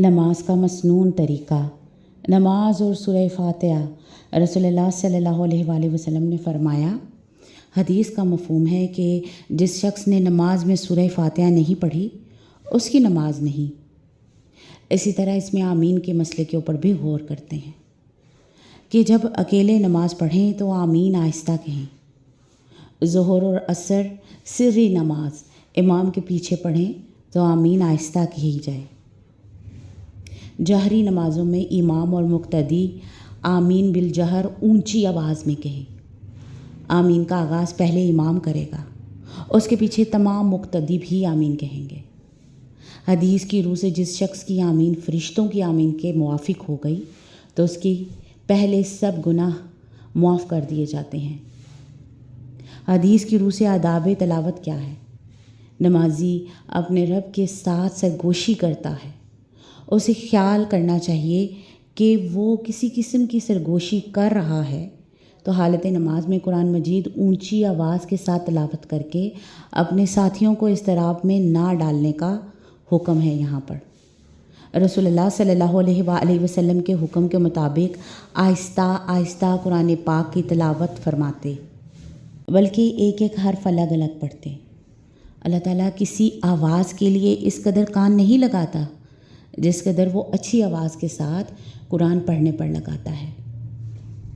نماز کا مسنون طریقہ۔ نماز اور سورہ فاتحہ۔ رسول اللہ صلی اللہ علیہ وآلہ وسلم نے فرمایا، حدیث کا مفہوم ہے کہ جس شخص نے نماز میں سورہ فاتحہ نہیں پڑھی اس کی نماز نہیں۔ اسی طرح اس میں آمین کے مسئلے کے اوپر بھی غور کرتے ہیں کہ جب اکیلے نماز پڑھیں تو آمین آہستہ کہیں۔ ظہر اور عصر سری نماز امام کے پیچھے پڑھیں تو آمین آہستہ کہی جائے۔ جہری نمازوں میں امام اور مقتدی آمین بالجہر اونچی آواز میں کہیں۔ آمین کا آغاز پہلے امام کرے گا، اس کے پیچھے تمام مقتدی بھی آمین کہیں گے۔ حدیث کی روح سے جس شخص کی آمین فرشتوں کی آمین کے موافق ہو گئی تو اس کی پہلے سب گناہ معاف کر دیے جاتے ہیں۔ حدیث کی روح سے آداب تلاوت کیا ہے؟ نمازی اپنے رب کے ساتھ سرگوشی کرتا ہے۔ اسے خیال کرنا چاہیے کہ وہ کسی قسم کی سرگوشی کر رہا ہے تو حالت نماز میں قرآن مجید اونچی آواز کے ساتھ تلاوت کر کے اپنے ساتھیوں کو اضطراب میں نہ ڈالنے کا حکم ہے۔ یہاں پر رسول اللہ صلی اللہ علیہ وآلہ وسلم کے حکم کے مطابق آہستہ آہستہ قرآن پاک کی تلاوت فرماتے، بلکہ ایک ایک حرف الگ الگ پڑھتے۔ اللہ تعالیٰ کسی آواز کے لیے اس قدر کان نہیں لگاتا جس قدر وہ اچھی آواز کے ساتھ قرآن پڑھنے پر لگاتا ہے۔